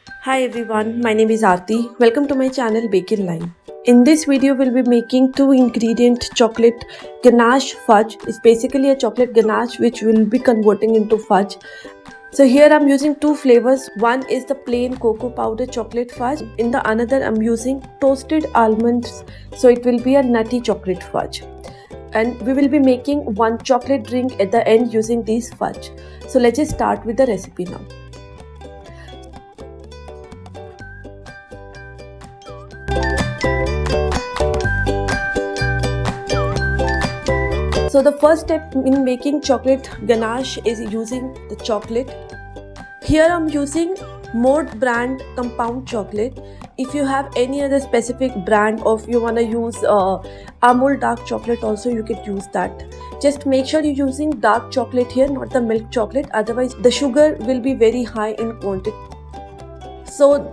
Hi everyone, my name is Aarti. Welcome to my channel Bakeinline. In this video, we'll be making two ingredient chocolate ganache fudge. It's basically a chocolate ganache which we'll be converting into fudge. So here I'm using two flavors. One is the plain cocoa powder chocolate fudge. In the another I'm using toasted almonds. So it will be a nutty chocolate fudge. And we will be making one chocolate drink at the end using these fudge. So let's just start with the recipe now. So the first step in making chocolate ganache is using the chocolate. Here I'm using Mode brand compound chocolate. If you have any other specific brand or if you want to use Amul dark chocolate also, you can use that. Just make sure you're using dark chocolate here, not the milk chocolate, otherwise the sugar will be very high in quantity. So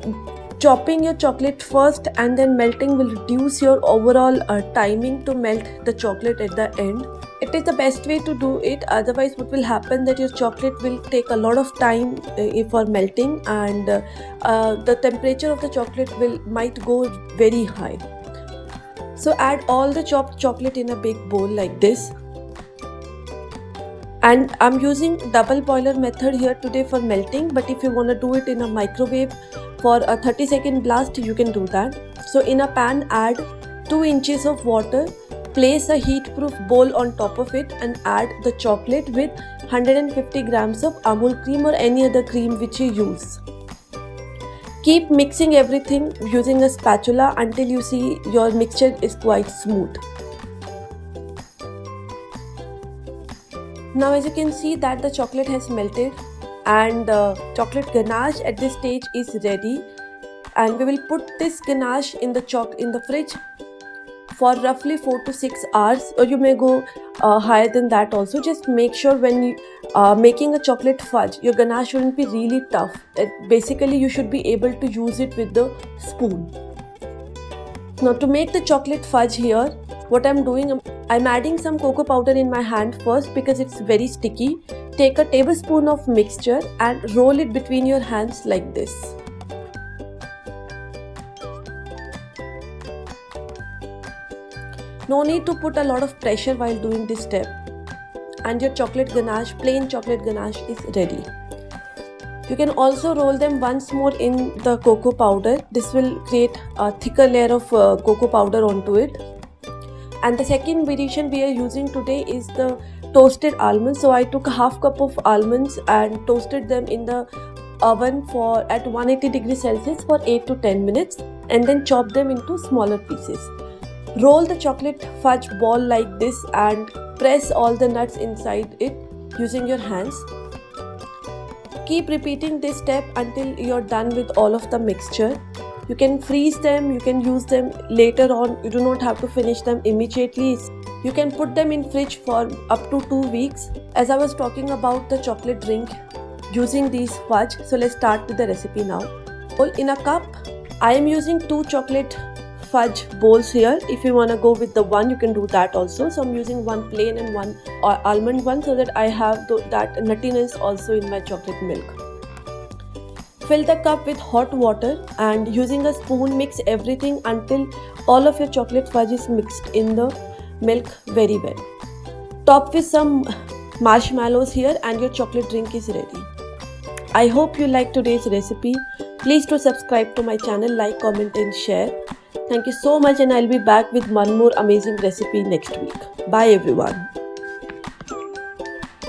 chopping your chocolate first and then melting will reduce your overall timing to melt the chocolate at the end. It is the best way to do it, otherwise what will happen that your chocolate will take a lot of time for melting, and the temperature of the chocolate might go very high. So add all the chopped chocolate in a big bowl like this. And I'm using double boiler method here today for melting, but if you want to do it in a microwave for a 30-second blast, you can do that. So in a pan, add 2 inches of water. Place a heat-proof bowl on top of it and add the chocolate with 150 grams of Amul cream or any other cream which you use. Keep mixing everything using a spatula until you see your mixture is quite smooth. Now as you can see that the chocolate has melted and chocolate ganache at this stage is ready, and we will put this ganache in the fridge for roughly 4 to 6 hours, or you may go higher than that also. Just make sure when you are making a chocolate fudge, your ganache shouldn't be really tough. Basically you should be able to use it with the spoon. Now to make the chocolate fudge here, what I'm doing, I'm adding some cocoa powder in my hand first because it's very sticky. Take a tablespoon of mixture and roll it between your hands like this. No need to put a lot of pressure while doing this step, and your chocolate ganache, plain chocolate ganache is ready. You can also roll them once more in the cocoa powder. This will create a thicker layer of cocoa powder onto it. And the second variation we are using today is the toasted almonds. So I took a half cup of almonds and toasted them in the oven at 180 degrees Celsius for 8 to 10 minutes and then chopped them into smaller pieces. Roll the chocolate fudge ball like this and press all the nuts inside it using your hands. Keep repeating this step until you're done with all of the mixture. You can freeze them, you can use them later on. You do not have to finish them immediately. You can put them in fridge for up to 2 weeks. As I was talking about the chocolate drink using these fudge, so let's start with the recipe now. In a cup, I am using 2 chocolate fudge bowls here. If you want to go with the one, you can do that also. So I'm using one plain and one almond one so that I have that nuttiness also in my chocolate milk. Fill the cup with hot water and using a spoon mix everything until all of your chocolate fudge is mixed in the milk very well. Top with some marshmallows here and your chocolate drink is ready. I hope you like today's recipe. Please do subscribe to my channel, like, comment and share. Thank you so much, and I'll be back with one more amazing recipe next week. Bye everyone.